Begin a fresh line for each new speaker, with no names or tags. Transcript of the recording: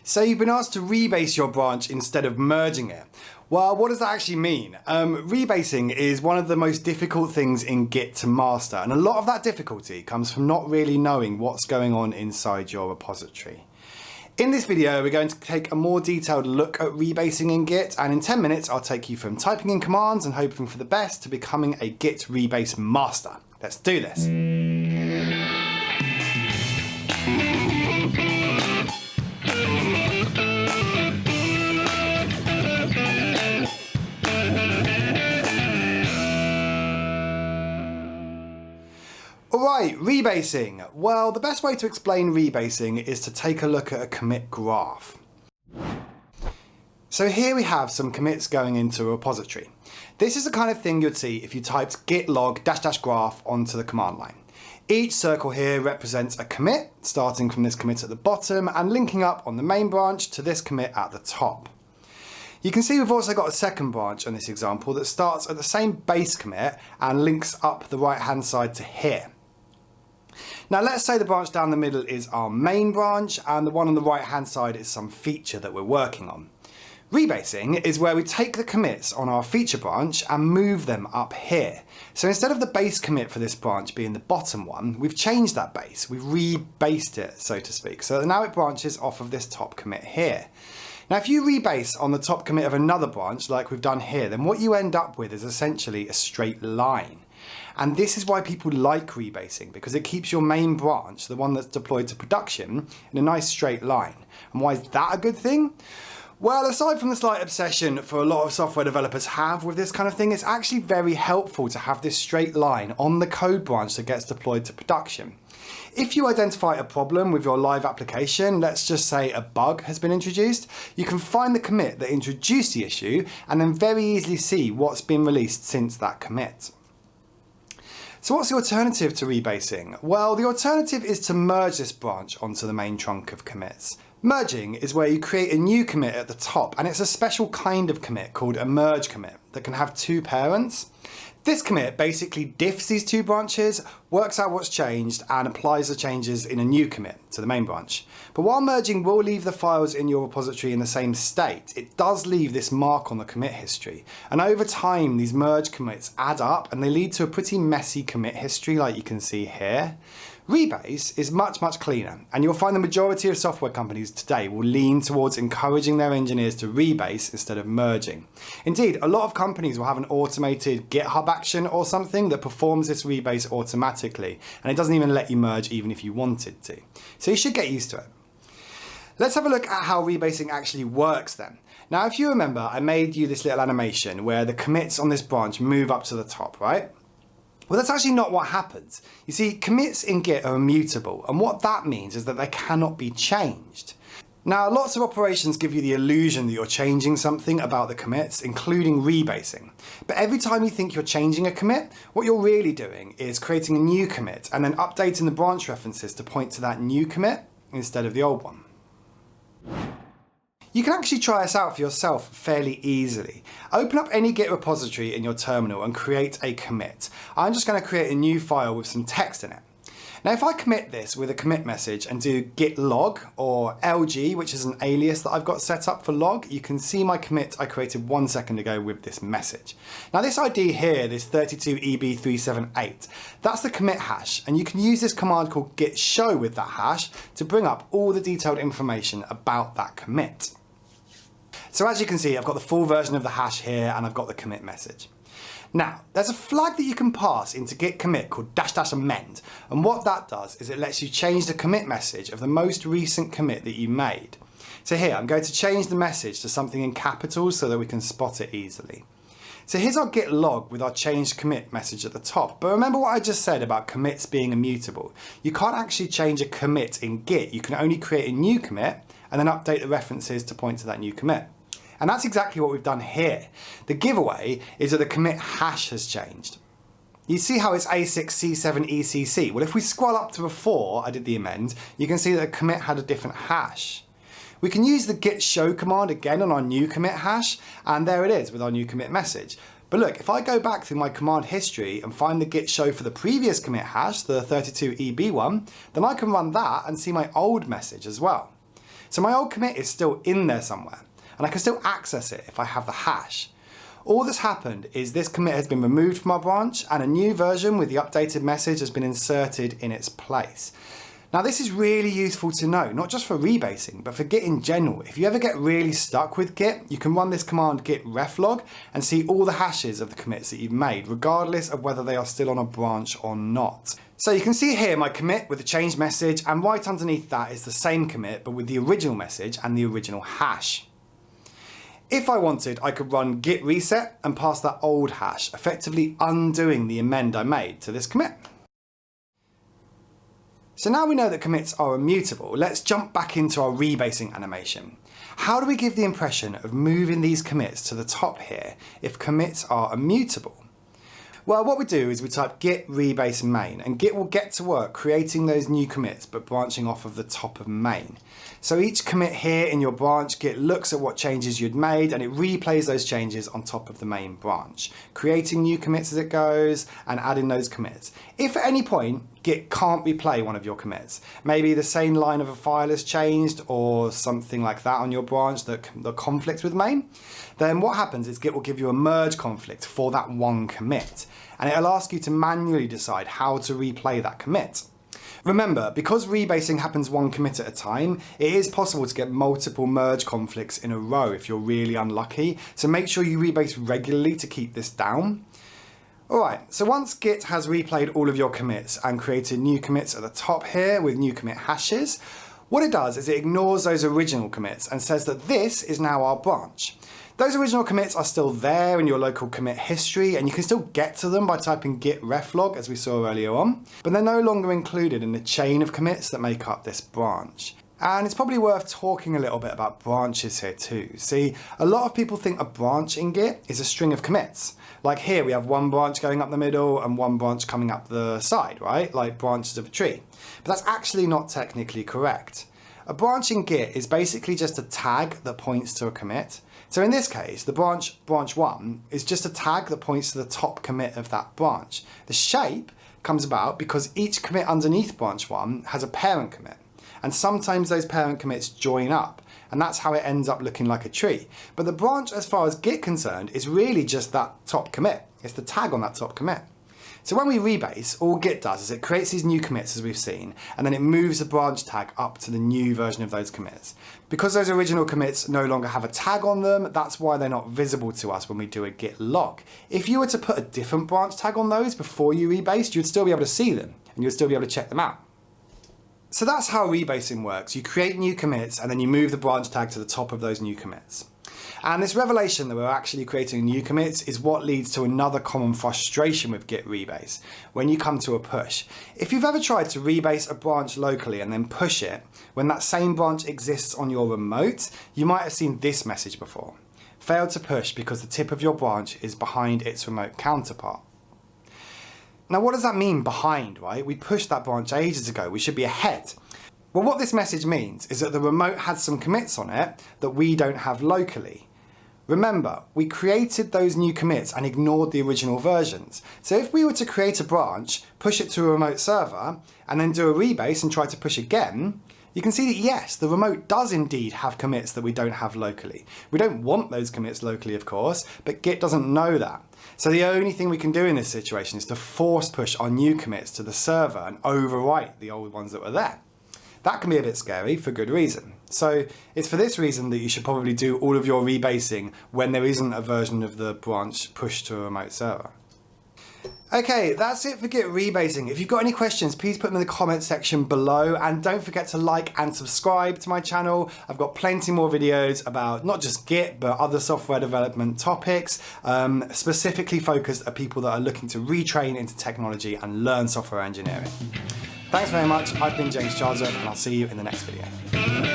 So you've been asked to rebase your branch instead of merging it. Well, what does that actually mean? Rebasing is one of the most difficult things in Git to master, and a lot of that difficulty comes from not really knowing what's going on inside your repository. In this video, we're going to take a more detailed look at rebasing in Git, and in 10 minutes, I'll take you from typing in commands and hoping for the best to becoming a Git rebase master. Let's do this. Alright, rebasing. Well, the best way to explain rebasing is to take a look at a commit graph. So here we have some commits going into a repository. This is the kind of thing you'd see if you typed git log -- graph onto the command line. Each circle here represents a commit, starting from this commit at the bottom and linking up on the main branch to this commit at the top. You can see we've also got a second branch on this example that starts at the same base commit and links up the right hand side to here. Now let's say the branch down the middle is our main branch and the one on the right hand side is some feature that we're working on. Rebasing is where we take the commits on our feature branch and move them up here. So instead of the base commit for this branch being the bottom one, we've changed that base. We've rebased it, so to speak. So now it branches off of this top commit here. Now if you rebase on the top commit of another branch like we've done here, then what you end up with is essentially a straight line. And this is why people like rebasing, because it keeps your main branch, the one that's deployed to production, in a nice straight line. And why is that a good thing? Well, aside from the slight obsession for a lot of software developers have with this kind of thing, it's actually very helpful to have this straight line on the code branch that gets deployed to production. If you identify a problem with your live application, let's just say a bug has been introduced, you can find the commit that introduced the issue and then very easily see what's been released since that commit. So what's the alternative to rebasing? Well, the alternative is to merge this branch onto the main trunk of commits. Merging is where you create a new commit at the top, and it's a special kind of commit called a merge commit that can have two parents. This commit basically diffs these two branches, works out what's changed, and applies the changes in a new commit to the main branch. But while merging will leave the files in your repository in the same state, it does leave this mark on the commit history. And over time, these merge commits add up and they lead to a pretty messy commit history like you can see here. Rebase is much cleaner, and you'll find the majority of software companies today will lean towards encouraging their engineers to rebase instead of merging. Indeed, a lot of companies will have an automated GitHub action or something that performs this rebase automatically, and it doesn't even let you merge even if you wanted to. So you should get used to it. Let's have a look at how rebasing actually works then. Now, if you remember, I made you this little animation where the commits on this branch move up to the top, right? Well, that's actually not what happens. You see, commits in Git are immutable, and what that means is that they cannot be changed. Now, lots of operations give you the illusion that you're changing something about the commits, including rebasing. But every time you think you're changing a commit, what you're really doing is creating a new commit and then updating the branch references to point to that new commit instead of the old one. You can actually try this out for yourself fairly easily. Open up any Git repository in your terminal and create a commit. I'm just going to create a new file with some text in it. Now if I commit this with a commit message and do git log or lg, which is an alias that I've got set up for log, you can see my commit I created 1 second ago with this message. Now this ID here, this 32EB378, that's the commit hash, and you can use this command called git show with that hash to bring up all the detailed information about that commit. So as you can see, I've got the full version of the hash here and I've got the commit message. Now, there's a flag that you can pass into git commit called -- amend. And what that does is it lets you change the commit message of the most recent commit that you made. So here, I'm going to change the message to something in capitals so that we can spot it easily. So here's our git log with our changed commit message at the top. But remember what I just said about commits being immutable. You can't actually change a commit in Git. You can only create a new commit and then update the references to point to that new commit. And that's exactly what we've done here. The giveaway is that the commit hash has changed. You see how it's A6C7ECC? Well, if we scroll up to before I did the amend, you can see that the commit had a different hash. We can use the git show command again on our new commit hash, and there it is with our new commit message. But look, if I go back through my command history and find the git show for the previous commit hash, the 32EB one, then I can run that and see my old message as well. So my old commit is still in there somewhere, and I can still access it if I have the hash. All that's happened is this commit has been removed from our branch and a new version with the updated message has been inserted in its place. Now this is really useful to know, not just for rebasing, but for Git in general. If you ever get really stuck with Git, you can run this command git reflog and see all the hashes of the commits that you've made, regardless of whether they are still on a branch or not. So you can see here my commit with the changed message, and right underneath that is the same commit, but with the original message and the original hash. If I wanted, I could run git reset and pass that old hash, effectively undoing the amend I made to this commit. So now we know that commits are immutable, let's jump back into our rebasing animation. How do we give the impression of moving these commits to the top here if commits are immutable? Well, what we do is we type git rebase main, and Git will get to work creating those new commits but branching off of the top of main. So each commit here in your branch, Git looks at what changes you'd made and it replays those changes on top of the main branch, creating new commits as it goes and adding those commits. If at any point Git can't replay one of your commits, maybe the same line of a file has changed or something like that on your branch that conflicts with main, then what happens is Git will give you a merge conflict for that one commit, and it'll ask you to manually decide how to replay that commit. Remember, because rebasing happens one commit at a time, it is possible to get multiple merge conflicts in a row if you're really unlucky, so make sure you rebase regularly to keep this down. Alright, so once Git has replayed all of your commits and created new commits at the top here with new commit hashes, what it does is it ignores those original commits and says that this is now our branch. Those original commits are still there in your local commit history, and you can still get to them by typing git reflog as we saw earlier on, but they're no longer included in the chain of commits that make up this branch. And it's probably worth talking a little bit about branches here too. See, a lot of people think a branch in Git is a string of commits. Like here we have one branch going up the middle and one branch coming up the side, right? Like branches of a tree. But that's actually not technically correct. A branch in Git is basically just a tag that points to a commit. So in this case, the branch 1 is just a tag that points to the top commit of that branch. The shape comes about because each commit underneath branch 1 has a parent commit. And sometimes those parent commits join up, and that's how it ends up looking like a tree. But the branch, as far as Git concerned, is really just that top commit. It's the tag on that top commit. So when we rebase, all Git does is it creates these new commits as we've seen, and then it moves the branch tag up to the new version of those commits. Because those original commits no longer have a tag on them, that's why they're not visible to us when we do a git log. If you were to put a different branch tag on those before you rebased, you'd still be able to see them, and you'd still be able to check them out. So that's how rebasing works. You create new commits, and then you move the branch tag to the top of those new commits. And this revelation that we're actually creating new commits is what leads to another common frustration with Git rebase, when you come to a push. If you've ever tried to rebase a branch locally and then push it, when that same branch exists on your remote, you might have seen this message before. Failed to push because the tip of your branch is behind its remote counterpart. Now what does that mean, behind, right? We pushed that branch ages ago, we should be ahead. Well, what this message means is that the remote has some commits on it that we don't have locally. Remember, we created those new commits and ignored the original versions. So if we were to create a branch, push it to a remote server, and then do a rebase and try to push again, you can see that yes, the remote does indeed have commits that we don't have locally. We don't want those commits locally, of course, but Git doesn't know that. So the only thing we can do in this situation is to force push our new commits to the server and overwrite the old ones that were there. That can be a bit scary for good reason. So it's for this reason that you should probably do all of your rebasing when there isn't a version of the branch pushed to a remote server. Okay, that's it for Git rebasing. If you've got any questions, please put them in the comment section below, and don't forget to like and subscribe to my channel. I've got plenty more videos about not just Git, but other software development topics, specifically focused at people that are looking to retrain into technology and learn software engineering. Thanks very much. I've been James Charles, and I'll see you in the next video.